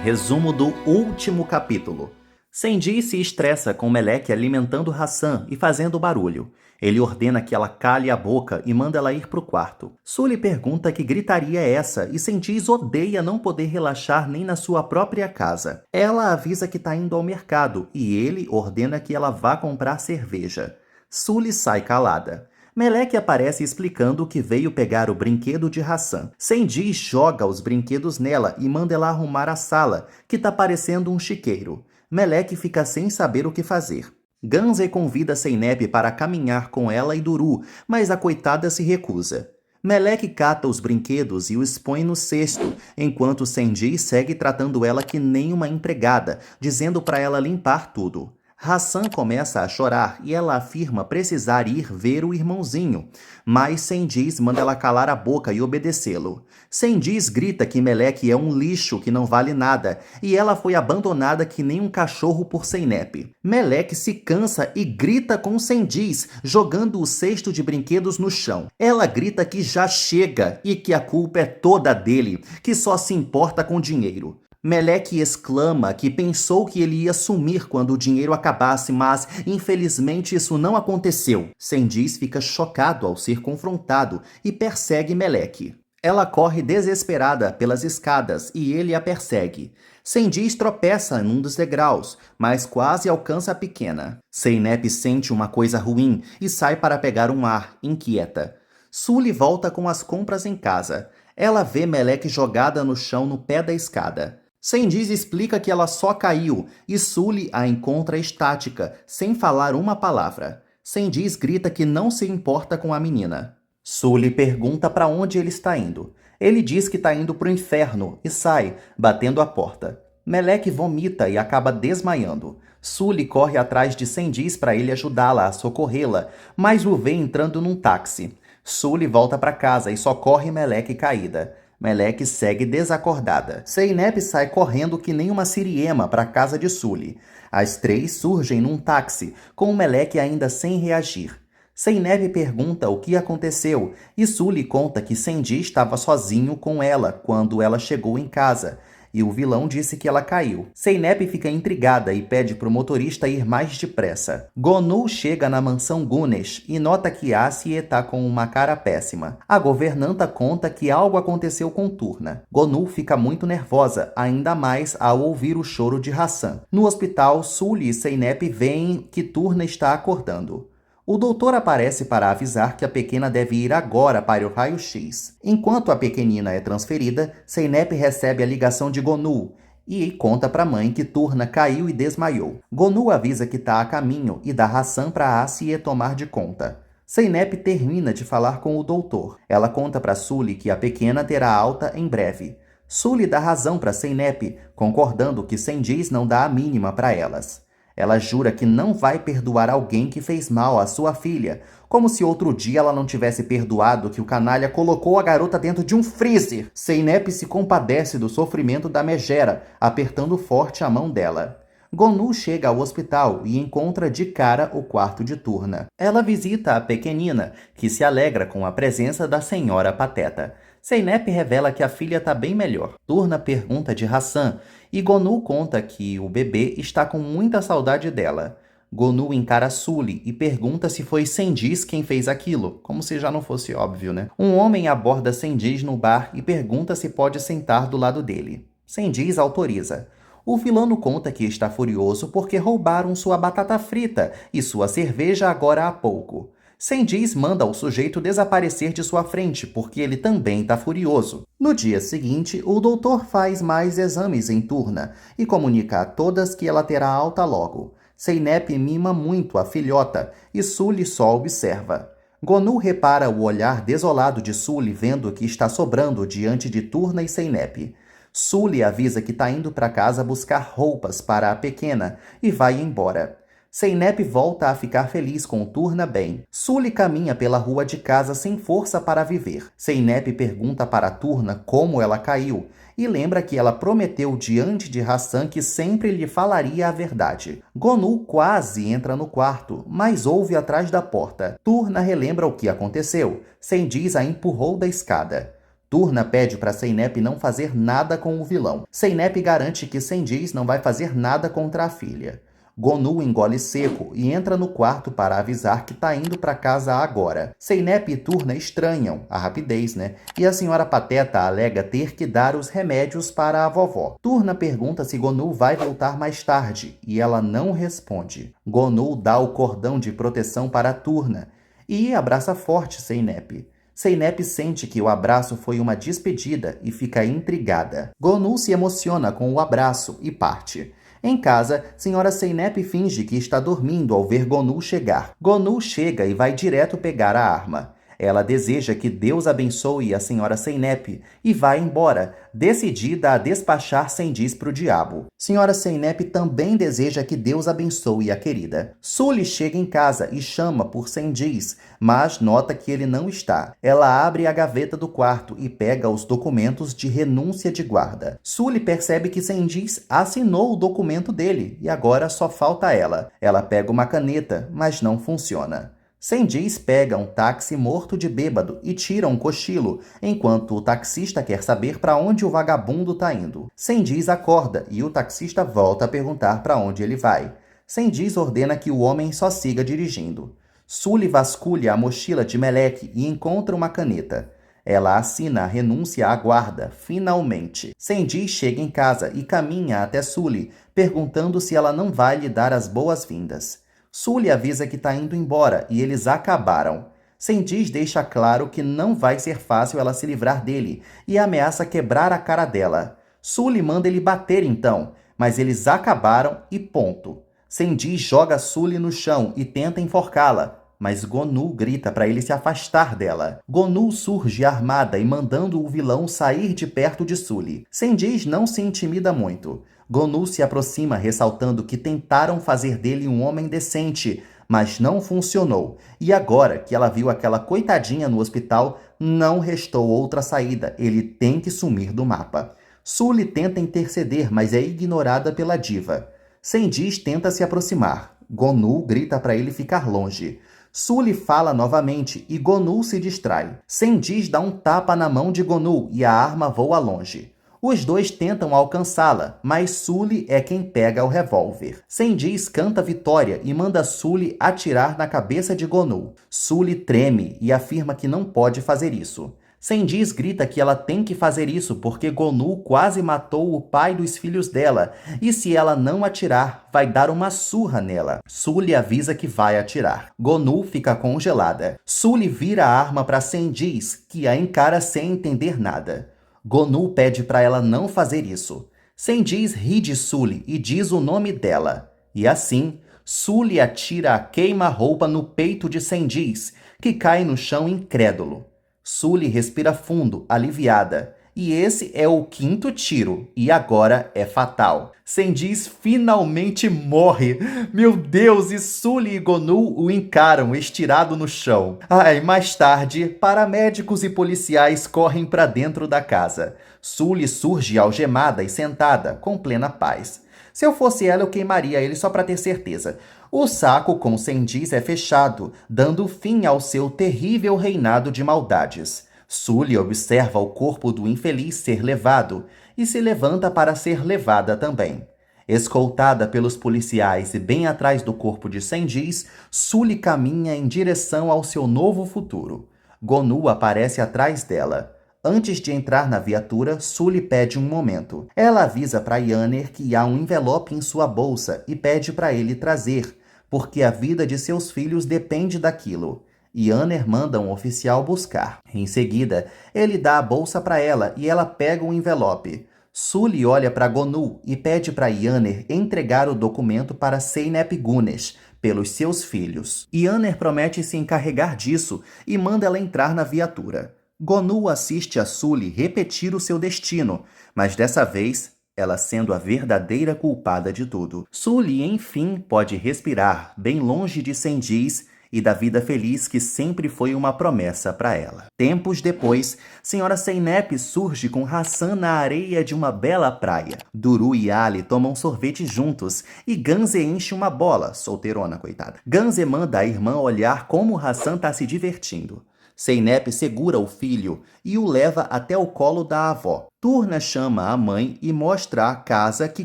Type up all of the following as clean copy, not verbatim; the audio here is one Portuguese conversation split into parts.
Resumo do último capítulo. Senji se estressa com Meleque alimentando Hassan e fazendo barulho. Ele ordena que ela cale a boca e manda ela ir para o quarto. Sully pergunta que gritaria é essa e Senji odeia não poder relaxar nem na sua própria casa. Ela avisa que está indo ao mercado e ele ordena que ela vá comprar cerveja. Sully sai calada. Meleque aparece explicando que veio pegar o brinquedo de Hassan. Senji joga os brinquedos nela e manda ela arrumar a sala, que tá parecendo um chiqueiro. Meleque fica sem saber o que fazer. Ganze convida Zeynep para caminhar com ela e Duru, mas a coitada se recusa. Meleque cata os brinquedos e os põe no cesto, enquanto Senji segue tratando ela que nem uma empregada, dizendo para ela limpar tudo. Hassan começa a chorar e ela afirma precisar ir ver o irmãozinho, mas Sendiz manda ela calar a boca e obedecê-lo. Sendiz grita que Meleque é um lixo que não vale nada e ela foi abandonada que nem um cachorro por Zeynep. Meleque se cansa e grita com Sendiz, jogando o cesto de brinquedos no chão. Ela grita que já chega e que a culpa é toda dele, que só se importa com dinheiro. Meleque exclama que pensou que ele ia sumir quando o dinheiro acabasse, mas infelizmente isso não aconteceu. Sendiz fica chocado ao ser confrontado e persegue Meleque. Ela corre desesperada pelas escadas e ele a persegue. Sendiz tropeça num dos degraus, mas quase alcança a pequena. Zeynep sente uma coisa ruim e sai para pegar um ar, inquieta. Sully volta com as compras em casa. Ela vê Meleque jogada no chão no pé da escada. Sendiz explica que ela só caiu e Sully a encontra estática, sem falar uma palavra. Sendiz grita que não se importa com a menina. Sully pergunta para onde ele está indo. Ele diz que está indo para o inferno e sai, batendo a porta. Meleque vomita e acaba desmaiando. Sully corre atrás de Sendiz para ele ajudá-la a socorrê-la, mas o vê entrando num táxi. Sully volta para casa e socorre Meleque caída. Meleque segue desacordada. Zeynep sai correndo que nem uma siriema para a casa de Sully. As três surgem num táxi, com o Meleque ainda sem reagir. Zeynep pergunta o que aconteceu e Sully conta que Senji estava sozinho com ela quando ela chegou em casa. E o vilão disse que ela caiu. Zeynep fica intrigada e pede para o motorista ir mais depressa. Gonu chega na mansão Gunesh e nota que Asie está com uma cara péssima. A governanta conta que algo aconteceu com Turna. Gonu fica muito nervosa, ainda mais ao ouvir o choro de Hassan. No hospital, Sully e Zeynep veem que Turna está acordando. O doutor aparece para avisar que a pequena deve ir agora para o raio-x. Enquanto a pequenina é transferida, Zeynep recebe a ligação de Gonu e conta para a mãe que Turna caiu e desmaiou. Gonu avisa que está a caminho e dá ração para Asie tomar de conta. Zeynep termina de falar com o doutor. Ela conta para Sully que a pequena terá alta em breve. Sully dá razão para Zeynep, concordando que Sendiz não dá a mínima para elas. Ela jura que não vai perdoar alguém que fez mal à sua filha, como se outro dia ela não tivesse perdoado que o canalha colocou a garota dentro de um freezer. Zeynep se compadece do sofrimento da megera, apertando forte a mão dela. Gonu chega ao hospital e encontra de cara o quarto de Turna. Ela visita a pequenina, que se alegra com a presença da senhora Pateta. Zeynep revela que a filha está bem melhor. Turna pergunta de Hassan e Gonu conta que o bebê está com muita saudade dela. Gonu encara Sully e pergunta se foi Sendiz quem fez aquilo, como se já não fosse óbvio, né? Um homem aborda Sendiz no bar e pergunta se pode sentar do lado dele. Sendiz autoriza. O vilano conta que está furioso porque roubaram sua batata frita e sua cerveja agora há pouco. Sendiz manda o sujeito desaparecer de sua frente, porque ele também está furioso. No dia seguinte, o doutor faz mais exames em Turna e comunica a todas que ela terá alta logo. Zeynep mima muito a filhota e Sully só observa. Gonu repara o olhar desolado de Sully vendo o que está sobrando diante de Turna e Zeynep. Sully avisa que está indo para casa buscar roupas para a pequena e vai embora. Zeynep volta a ficar feliz com Turna bem. Sully caminha pela rua de casa sem força para viver. Zeynep pergunta para Turna como ela caiu e lembra que ela prometeu diante de Hassan que sempre lhe falaria a verdade. Gonu quase entra no quarto, mas ouve atrás da porta. Turna relembra o que aconteceu. Sendiz a empurrou da escada. Turna pede para Zeynep não fazer nada com o vilão. Zeynep garante que Cengiz não vai fazer nada contra a filha. Gonu engole seco e entra no quarto para avisar que tá indo para casa agora. Zeynep e Turna estranham a rapidez, né? E a senhora Pateta alega ter que dar os remédios para a vovó. Turna pergunta se Gonu vai voltar mais tarde e ela não responde. Gonu dá o cordão de proteção para Turna e abraça forte Zeynep. Zeynep sente que o abraço foi uma despedida e fica intrigada. Gonu se emociona com o abraço e parte. Em casa, Sra. Zeynep finge que está dormindo ao ver Gonu chegar. Gonu chega e vai direto pegar a arma. Ela deseja que Deus abençoe a Sra. Zeynep e vai embora, decidida a despachar Cengiz para o diabo. Sra. Zeynep também deseja que Deus abençoe a querida. Sully chega em casa e chama por Cengiz, mas nota que ele não está. Ela abre a gaveta do quarto e pega os documentos de renúncia de guarda. Sully percebe que Cengiz assinou o documento dele e agora só falta ela. Ela pega uma caneta, mas não funciona. Cengiz pega um táxi morto de bêbado e tira um cochilo, enquanto o taxista quer saber para onde o vagabundo está indo. Cengiz acorda e o taxista volta a perguntar para onde ele vai. Cengiz ordena que o homem só siga dirigindo. Sully vasculha a mochila de Meleque e encontra uma caneta. Ela assina a renúncia à guarda, finalmente. Cengiz chega em casa e caminha até Sully, perguntando se ela não vai lhe dar as boas-vindas. Sully avisa que está indo embora e eles acabaram. Cengiz deixa claro que não vai ser fácil ela se livrar dele e ameaça quebrar a cara dela. Sully manda ele bater então, mas eles acabaram e ponto. Cengiz joga Sully no chão e tenta enforcá-la, mas Gonu grita para ele se afastar dela. Gonu surge armada e mandando o vilão sair de perto de Sully. Cengiz não se intimida muito. Gonu se aproxima ressaltando que tentaram fazer dele um homem decente, mas não funcionou. E agora que ela viu aquela coitadinha no hospital, não restou outra saída. Ele tem que sumir do mapa. Sully tenta interceder, mas é ignorada pela diva. Cengiz tenta se aproximar. Gonu grita para ele ficar longe. Sully fala novamente e Gonu se distrai. Cengiz dá um tapa na mão de Gonu e a arma voa longe. Os dois tentam alcançá-la, mas Sully é quem pega o revólver. Cengiz canta vitória e manda Sully atirar na cabeça de Gonu. Sully treme e afirma que não pode fazer isso. Cengiz grita que ela tem que fazer isso porque Gonu quase matou o pai dos filhos dela e se ela não atirar, vai dar uma surra nela. Sully avisa que vai atirar. Gonu fica congelada. Sully vira a arma para Cengiz, que a encara sem entender nada. Gonu pede para ela não fazer isso. Cengiz ri de Sully e diz o nome dela. E assim, Sully atira a queima-roupa no peito de Cengiz, que cai no chão incrédulo. Sully respira fundo, aliviada. E esse é o 5º tiro, e agora é fatal. Cengiz finalmente morre. Meu Deus, e Sully e Gonu o encaram estirado no chão. Mais tarde, paramédicos e policiais correm para dentro da casa. Sully surge algemada e sentada, com plena paz. Se eu fosse ela, eu queimaria ele só para ter certeza. O saco com Cengiz é fechado, dando fim ao seu terrível reinado de maldades. Sully observa o corpo do infeliz ser levado e se levanta para ser levada também. Escoltada pelos policiais e bem atrás do corpo de Cengiz, Sully caminha em direção ao seu novo futuro. Gonu aparece atrás dela. Antes de entrar na viatura, Sully pede um momento. Ela avisa para Yanner que há um envelope em sua bolsa e pede para ele trazer, porque a vida de seus filhos depende daquilo. Yanner manda um oficial buscar. Em seguida, ele dá a bolsa para ela e ela pega um envelope. Sully olha para Gonu e pede para Yanner entregar o documento para Zeynep Güneş, pelos seus filhos. Yanner promete se encarregar disso e manda ela entrar na viatura. Gonu assiste a Sully repetir o seu destino, mas dessa vez ela sendo a verdadeira culpada de tudo. Sully, enfim, pode respirar bem longe de Cengiz e da vida feliz que sempre foi uma promessa para ela. Tempos depois, Sra. Zeynep surge com Hassan na areia de uma bela praia. Duru e Ali tomam sorvete juntos e Ganze enche uma bola, solteirona, coitada. Ganze manda a irmã olhar como Hassan tá se divertindo. Zeynep segura o filho e o leva até o colo da avó. Turna chama a mãe e mostra a casa que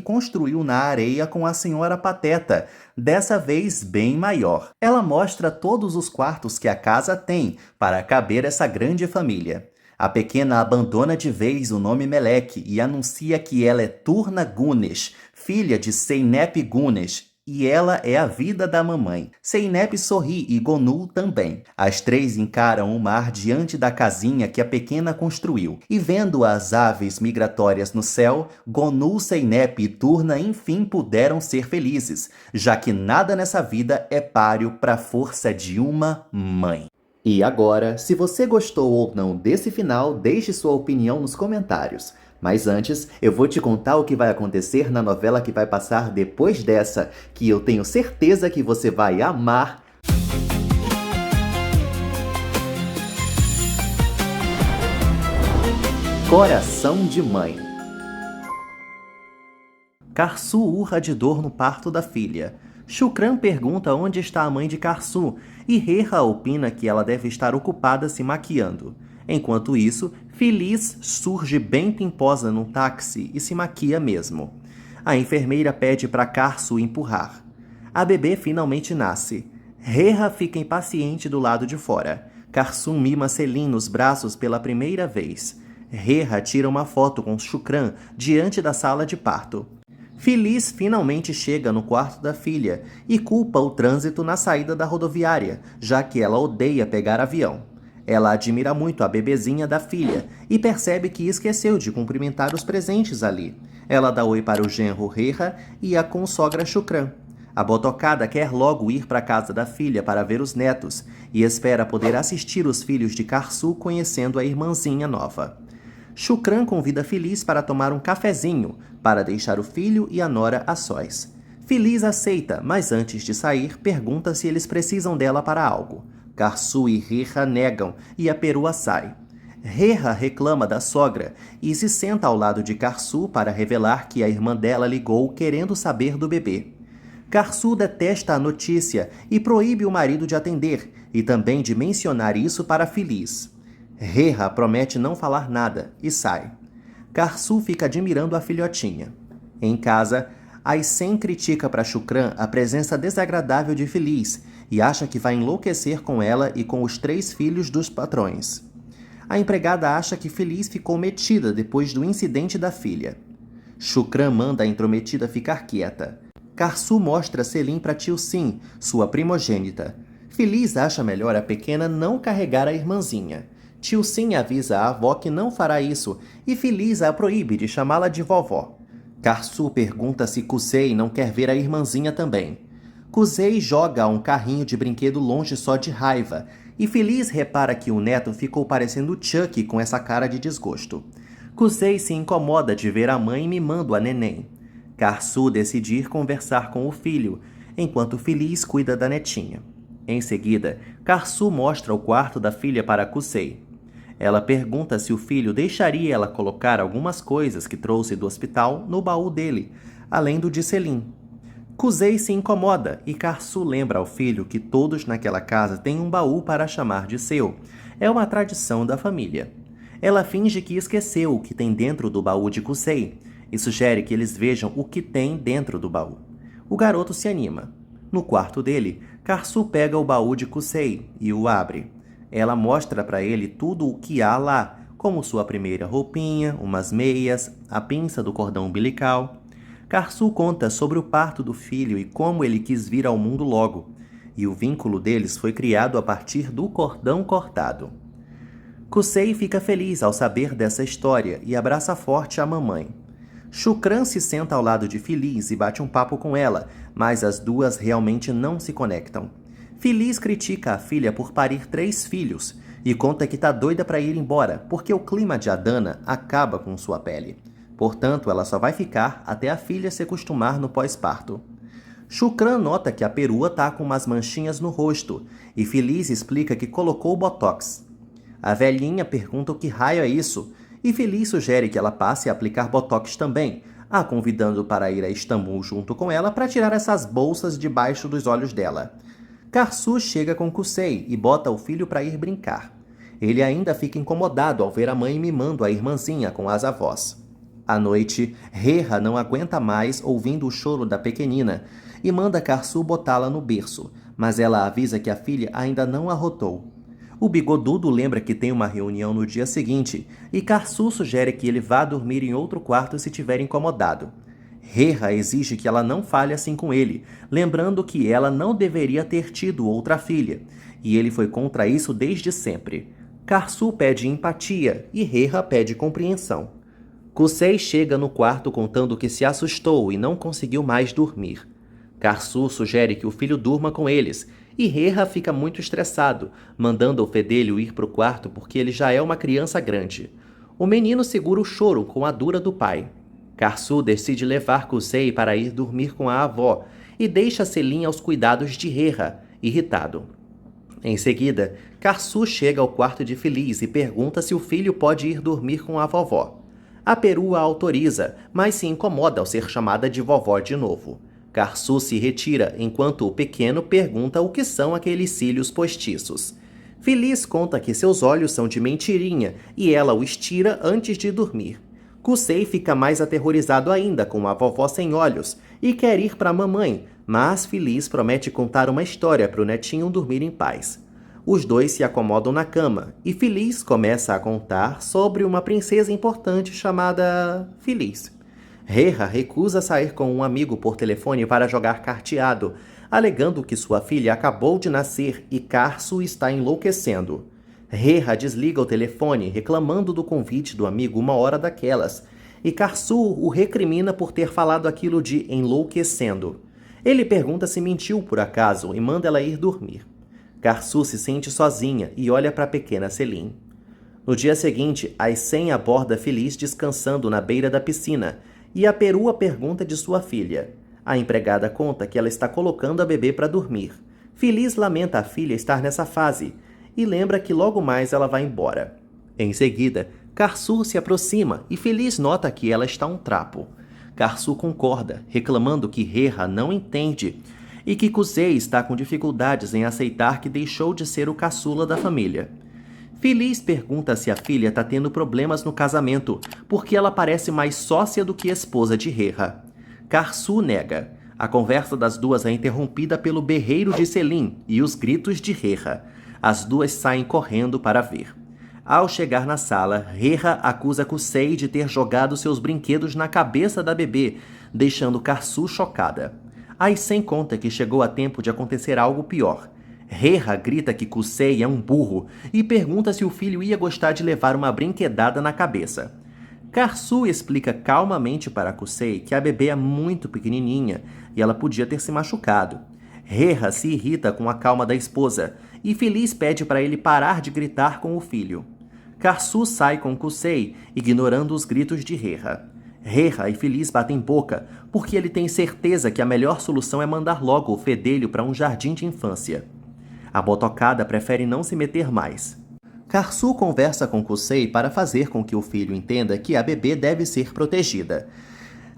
construiu na areia com a senhora Pateta, dessa vez bem maior. Ela mostra todos os quartos que a casa tem para caber essa grande família. A pequena abandona de vez o nome Meleque e anuncia que ela é Turna Gunesh, filha de Zeynep Gunesh, e ela é a vida da mamãe. Zeynep sorri e Gonul também. As três encaram o mar diante da casinha que a pequena construiu. E vendo as aves migratórias no céu, Gonul, Zeynep e Turna enfim puderam ser felizes, já que nada nessa vida é páreo para a força de uma mãe. E agora, se você gostou ou não desse final, deixe sua opinião nos comentários. Mas antes, eu vou te contar o que vai acontecer na novela que vai passar depois dessa, que eu tenho certeza que você vai amar. Coração de Mãe. Karsu urra de dor no parto da filha. Shukran pergunta onde está a mãe de Karsu e Reha opina que ela deve estar ocupada se maquiando. Enquanto isso, Feliz surge bem pimposa num táxi e se maquia mesmo. A enfermeira pede para Karsu empurrar. A bebê finalmente nasce. Reha fica impaciente do lado de fora. Karsu mima Selim nos braços pela primeira vez. Reha tira uma foto com Shukran diante da sala de parto. Feliz finalmente chega no quarto da filha e culpa o trânsito na saída da rodoviária, já que ela odeia pegar avião. Ela admira muito a bebezinha da filha e percebe que esqueceu de cumprimentar os presentes ali. Ela dá oi para o genro Reha e a consogra Shukran. A botocada quer logo ir para a casa da filha para ver os netos e espera poder assistir os filhos de Karsu conhecendo a irmãzinha nova. Shukran convida Feliz para tomar um cafezinho, para deixar o filho e a nora a sós. Feliz aceita, mas antes de sair, pergunta se eles precisam dela para algo. Karsu e Reha negam e a perua sai. Reha reclama da sogra e se senta ao lado de Karsu para revelar que a irmã dela ligou querendo saber do bebê. Karsu detesta a notícia e proíbe o marido de atender e também de mencionar isso para Feliz. Reha promete não falar nada e sai. Karsu fica admirando a filhotinha. Em casa, Aysen critica para Shukran a presença desagradável de Feliz e acha que vai enlouquecer com ela e com os 3 filhos dos patrões. A empregada acha que Feliz ficou metida depois do incidente da filha. Shukran manda a intrometida ficar quieta. Karsu mostra Selim para Tilsim, sua primogênita. Feliz acha melhor a pequena não carregar a irmãzinha. Tilsim avisa a avó que não fará isso e Feliz a proíbe de chamá-la de vovó. Karsu pergunta se Kusei não quer ver a irmãzinha também. Kusei joga um carrinho de brinquedo longe só de raiva e Feliz repara que o neto ficou parecendo Chuck com essa cara de desgosto. Kusei se incomoda de ver a mãe mimando a neném. Karsu decide ir conversar com o filho, enquanto Feliz cuida da netinha. Em seguida, Karsu mostra o quarto da filha para Kusei. Ela pergunta se o filho deixaria ela colocar algumas coisas que trouxe do hospital no baú dele, além do de Selim. Kusei se incomoda e Karsu lembra ao filho que todos naquela casa têm um baú para chamar de seu. É uma tradição da família. Ela finge que esqueceu o que tem dentro do baú de Kusei e sugere que eles vejam o que tem dentro do baú. O garoto se anima. No quarto dele, Karsu pega o baú de Kusei e o abre. Ela mostra para ele tudo o que há lá, como sua primeira roupinha, umas meias, a pinça do cordão umbilical. Karsu conta sobre o parto do filho e como ele quis vir ao mundo logo, e o vínculo deles foi criado a partir do cordão cortado. Kusei fica feliz ao saber dessa história e abraça forte a mamãe. Shukran se senta ao lado de Feliz e bate um papo com ela, mas as duas realmente não se conectam. Feliz critica a filha por parir 3 filhos e conta que tá doida para ir embora, porque o clima de Adana acaba com sua pele. Portanto, ela só vai ficar até a filha se acostumar no pós-parto. Shukran nota que a perua tá com umas manchinhas no rosto e Feliz explica que colocou botox. A velhinha pergunta o que raio é isso e Feliz sugere que ela passe a aplicar botox também, a convidando para ir a Istambul junto com ela para tirar essas bolsas debaixo dos olhos dela. Karsu chega com Kusei e bota o filho para ir brincar. Ele ainda fica incomodado ao ver a mãe mimando a irmãzinha com as avós. À noite, Rerra não aguenta mais ouvindo o choro da pequenina e manda Karsu botá-la no berço, mas ela avisa que a filha ainda não arrotou. O bigodudo lembra que tem uma reunião no dia seguinte e Karsu sugere que ele vá dormir em outro quarto se tiver incomodado. Rerra exige que ela não fale assim com ele, lembrando que ela não deveria ter tido outra filha, e ele foi contra isso desde sempre. Karsu pede empatia e Rerra pede compreensão. Kusei chega no quarto contando que se assustou e não conseguiu mais dormir. Karsu sugere que o filho durma com eles, e Rerra fica muito estressado, mandando o fedelho ir para o quarto porque ele já é uma criança grande. O menino segura o choro com a dura do pai. Karsu decide levar Kusei para ir dormir com a avó e deixa Selim aos cuidados de Rerra, irritado. Em seguida, Karsu chega ao quarto de Feliz e pergunta se o filho pode ir dormir com a vovó. A perua autoriza, mas se incomoda ao ser chamada de vovó de novo. Karsu se retira enquanto o pequeno pergunta o que são aqueles cílios postiços. Feliz conta que seus olhos são de mentirinha e ela o estira antes de dormir. Kusei fica mais aterrorizado ainda com a vovó sem olhos e quer ir para a mamãe, mas Feliz promete contar uma história para o netinho dormir em paz. Os dois se acomodam na cama e Feliz começa a contar sobre uma princesa importante chamada Feliz. Rerra recusa sair com um amigo por telefone para jogar carteado, alegando que sua filha acabou de nascer e Karsu está enlouquecendo. Rerra desliga o telefone, reclamando do convite do amigo uma hora daquelas, e Karsu o recrimina por ter falado aquilo de enlouquecendo. Ele pergunta se mentiu por acaso e manda ela ir dormir. Karsu se sente sozinha e olha para a pequena Selim. No dia seguinte, Aysen aborda Feliz descansando na beira da piscina, e a perua pergunta de sua filha. A empregada conta que ela está colocando a bebê para dormir. Feliz lamenta a filha estar nessa fase e lembra que logo mais ela vai embora. Em seguida, Karsu se aproxima e Feliz nota que ela está um trapo. Karsu concorda, reclamando que Rerra não entende e que Kusei está com dificuldades em aceitar que deixou de ser o caçula da família. Feliz pergunta se a filha está tendo problemas no casamento, porque ela parece mais sócia do que esposa de Rerra. Karsu nega. A conversa das duas é interrompida pelo berreiro de Selim e os gritos de Rerra. As duas saem correndo para ver. Ao chegar na sala, Rerra acusa Kusei de ter jogado seus brinquedos na cabeça da bebê, deixando Karsu chocada. Aysen conta que chegou a tempo de acontecer algo pior. Rerra grita que Kusei é um burro e pergunta se o filho ia gostar de levar uma brinquedada na cabeça. Karsu explica calmamente para Kusei que a bebê é muito pequenininha e ela podia ter se machucado. Rerra se irrita com a calma da esposa e Feliz pede para ele parar de gritar com o filho. Karsu sai com Kusei, ignorando os gritos de Rerra. Rerra e Feliz batem boca, porque ele tem certeza que a melhor solução é mandar logo o fedelho para um jardim de infância. A botocada prefere não se meter mais. Karsu conversa com Kusei para fazer com que o filho entenda que a bebê deve ser protegida.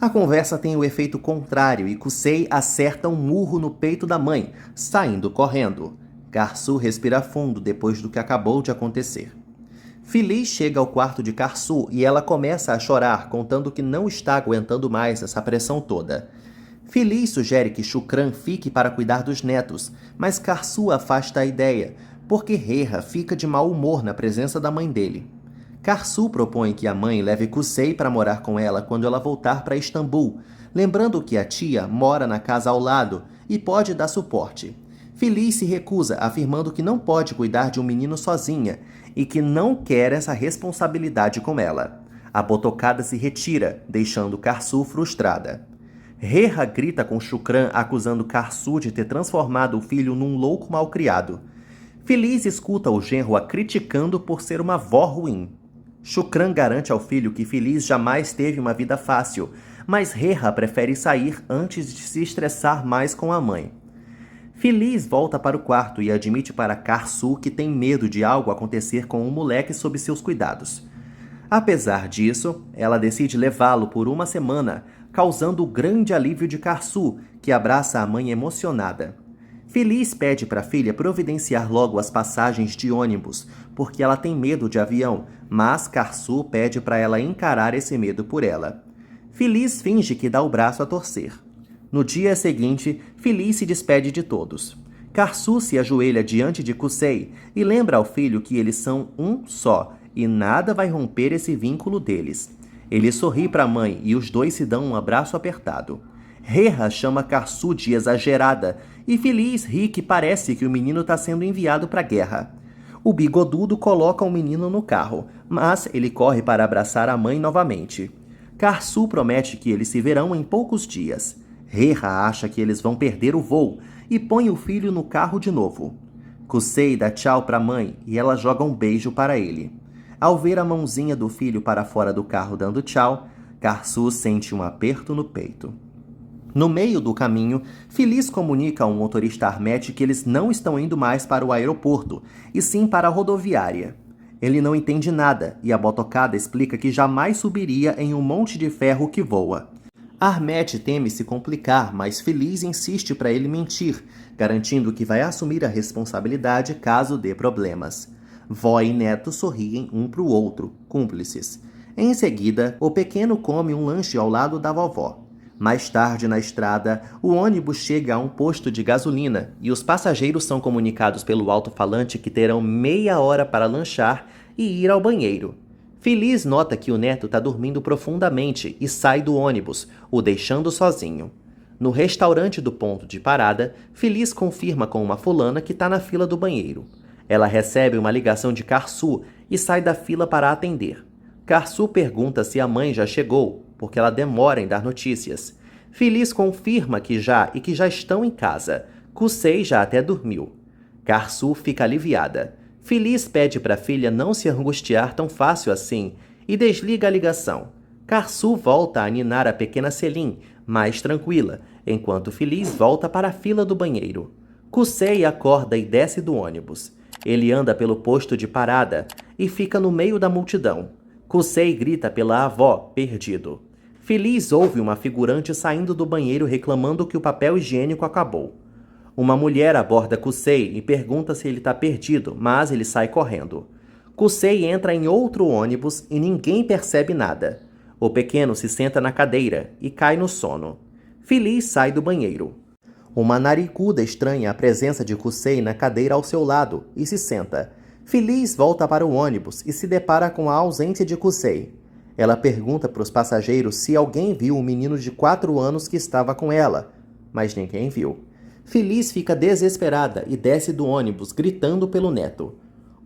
A conversa tem o efeito contrário e Kusei acerta um murro no peito da mãe, saindo correndo. Karsu respira fundo depois do que acabou de acontecer. Feliz chega ao quarto de Karsu e ela começa a chorar, contando que não está aguentando mais essa pressão toda. Feliz sugere que Shukran fique para cuidar dos netos, mas Karsu afasta a ideia, porque Rerra fica de mau humor na presença da mãe dele. Karsu propõe que a mãe leve Kusei para morar com ela quando ela voltar para Istambul, lembrando que a tia mora na casa ao lado e pode dar suporte. Feliz se recusa, afirmando que não pode cuidar de um menino sozinha e que não quer essa responsabilidade com ela. A botocada se retira, deixando Karsu frustrada. Rerra grita com Shukran, acusando Karsu de ter transformado o filho num louco malcriado. Feliz escuta o genro a criticando por ser uma avó ruim. Shukran garante ao filho que Feliz jamais teve uma vida fácil, mas Rerra prefere sair antes de se estressar mais com a mãe. Feliz volta para o quarto e admite para Karsu que tem medo de algo acontecer com o moleque sob seus cuidados. Apesar disso, ela decide levá-lo por uma semana, causando o grande alívio de Karsu, que abraça a mãe emocionada. Feliz pede para a filha providenciar logo as passagens de ônibus, porque ela tem medo de avião, mas Karsu pede para ela encarar esse medo por ela. Feliz finge que dá o braço a torcer. No dia seguinte, Feliz se despede de todos. Karsu se ajoelha diante de Kusei e lembra ao filho que eles são um só e nada vai romper esse vínculo deles. Ele sorri para a mãe e os dois se dão um abraço apertado. Reha chama Karsu de exagerada e Feliz ri que parece que o menino está sendo enviado para a guerra. O bigodudo coloca o menino no carro, mas ele corre para abraçar a mãe novamente. Karsu promete que eles se verão em poucos dias. Reha acha que eles vão perder o voo e põe o filho no carro de novo. Kusei dá tchau para a mãe e ela joga um beijo para ele. Ao ver a mãozinha do filho para fora do carro dando tchau, Karsu sente um aperto no peito. No meio do caminho, Feliz comunica ao motorista Armet que eles não estão indo mais para o aeroporto, e sim para a rodoviária. Ele não entende nada e a botocada explica que jamais subiria em um monte de ferro que voa. Armet teme se complicar, mas Feliz insiste para ele mentir, garantindo que vai assumir a responsabilidade caso dê problemas. Vó e neto sorriem um para o outro, cúmplices. Em seguida, o pequeno come um lanche ao lado da vovó. Mais tarde na estrada, o ônibus chega a um posto de gasolina e os passageiros são comunicados pelo alto-falante que terão meia hora para lanchar e ir ao banheiro. Feliz nota que o neto está dormindo profundamente e sai do ônibus, o deixando sozinho. No restaurante do ponto de parada, Feliz confirma com uma fulana que está na fila do banheiro. Ela recebe uma ligação de Karsu e sai da fila para atender. Karsu pergunta se a mãe já chegou, porque ela demora em dar notícias. Feliz confirma que já e que já estão em casa. Kusei já até dormiu. Karsu fica aliviada. Feliz pede para a filha não se angustiar tão fácil assim e desliga a ligação. Karsu volta a ninar a pequena Selim, mais tranquila, enquanto Feliz volta para a fila do banheiro. Kusei acorda e desce do ônibus. Ele anda pelo posto de parada e fica no meio da multidão. Kusei grita pela avó, perdido. Feliz ouve uma figurante saindo do banheiro reclamando que o papel higiênico acabou. Uma mulher aborda Kusei e pergunta se ele está perdido, mas ele sai correndo. Kusei entra em outro ônibus e ninguém percebe nada. O pequeno se senta na cadeira e cai no sono. Feliz sai do banheiro. Uma nariguda estranha a presença de Kusei na cadeira ao seu lado e se senta. Feliz volta para o ônibus e se depara com a ausência de Kusei. Ela pergunta para os passageiros se alguém viu o menino de 4 anos que estava com ela, mas ninguém viu. Feliz fica desesperada e desce do ônibus gritando pelo neto.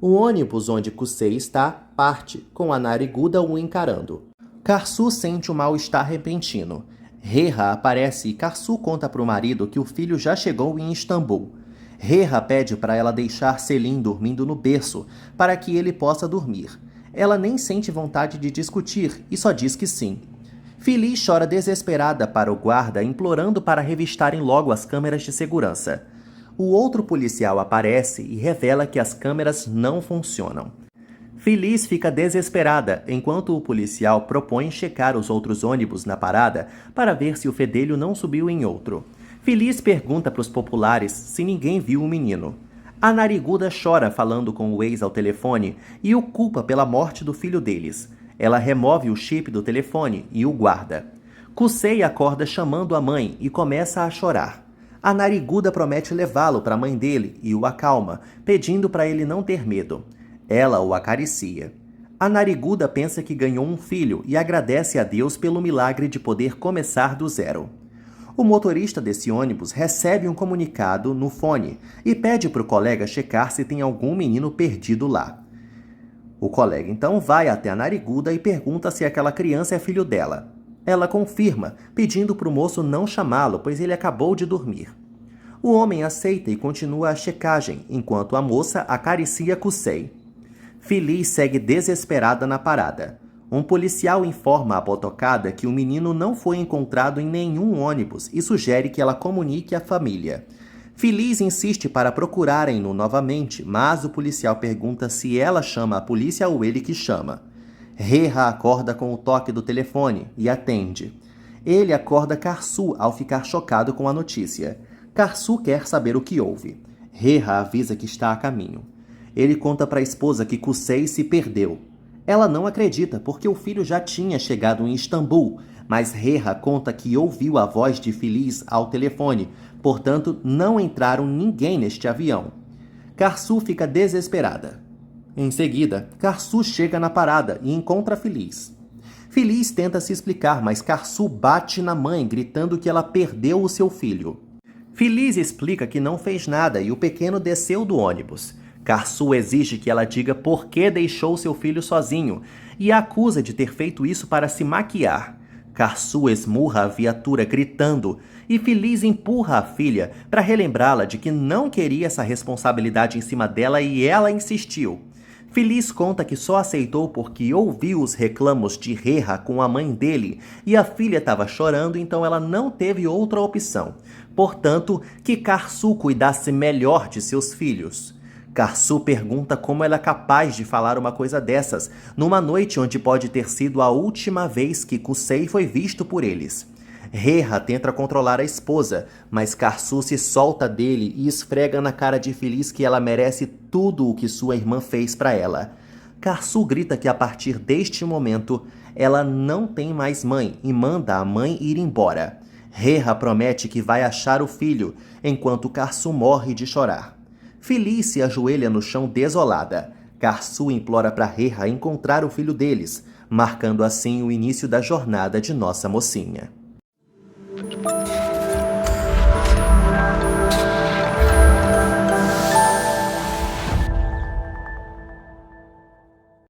O ônibus onde Kusei está parte, com a nariguda o encarando. Karsu sente um mal-estar repentino. Reha aparece e Karsu conta para o marido que o filho já chegou em Istambul. Reha pede para ela deixar Selim dormindo no berço, para que ele possa dormir. Ela nem sente vontade de discutir e só diz que sim. Feliz chora desesperada para o guarda, implorando para revistarem logo as câmeras de segurança. O outro policial aparece e revela que as câmeras não funcionam. Feliz fica desesperada, enquanto o policial propõe checar os outros ônibus na parada para ver se o fedelho não subiu em outro. Feliz pergunta para os populares se ninguém viu o menino. A nariguda chora falando com o ex ao telefone e o culpa pela morte do filho deles. Ela remove o chip do telefone e o guarda. Kusei acorda chamando a mãe e começa a chorar. A nariguda promete levá-lo para a mãe dele e o acalma, pedindo para ele não ter medo. Ela o acaricia. A nariguda pensa que ganhou um filho e agradece a Deus pelo milagre de poder começar do zero. O motorista desse ônibus recebe um comunicado no fone e pede para o colega checar se tem algum menino perdido lá. O colega então vai até a nariguda e pergunta se aquela criança é filho dela. Ela confirma, pedindo para o moço não chamá-lo, pois ele acabou de dormir. O homem aceita e continua a checagem, enquanto a moça acaricia Kusei. Feliz segue desesperada na parada. Um policial informa a botocada que o menino não foi encontrado em nenhum ônibus e sugere que ela comunique à família. Feliz insiste para procurarem-no novamente, mas o policial pergunta se ela chama a polícia ou ele que chama. Reha acorda com o toque do telefone e atende. Ele acorda Karsu ao ficar chocado com a notícia. Karsu quer saber o que houve. Reha avisa que está a caminho. Ele conta para a esposa que Kusei se perdeu. Ela não acredita porque o filho já tinha chegado em Istambul, mas Reha conta que ouviu a voz de Filiz ao telefone, portanto não entraram ninguém neste avião. Karsu fica desesperada. Em seguida, Karsu chega na parada e encontra Filiz. Filiz tenta se explicar, mas Karsu bate na mãe, gritando que ela perdeu o seu filho. Filiz explica que não fez nada e o pequeno desceu do ônibus. Karsu exige que ela diga por que deixou seu filho sozinho e a acusa de ter feito isso para se maquiar. Karsu esmurra a viatura gritando e Filiz empurra a filha para relembrá-la de que não queria essa responsabilidade em cima dela e ela insistiu. Filiz conta que só aceitou porque ouviu os reclamos de Reha com a mãe dele e a filha estava chorando, então ela não teve outra opção. Portanto, que Karsu cuidasse melhor de seus filhos. Karsu pergunta como ela é capaz de falar uma coisa dessas, numa noite onde pode ter sido a última vez que Kusei foi visto por eles. Reha tenta controlar a esposa, mas Karsu se solta dele e esfrega na cara de Filiz que ela merece tudo o que sua irmã fez para ela. Karsu grita que a partir deste momento ela não tem mais mãe e manda a mãe ir embora. Reha promete que vai achar o filho, enquanto Karsu morre de chorar. Filiz se ajoelha no chão desolada. Karsu implora para Reha encontrar o filho deles, marcando assim o início da jornada de nossa mocinha.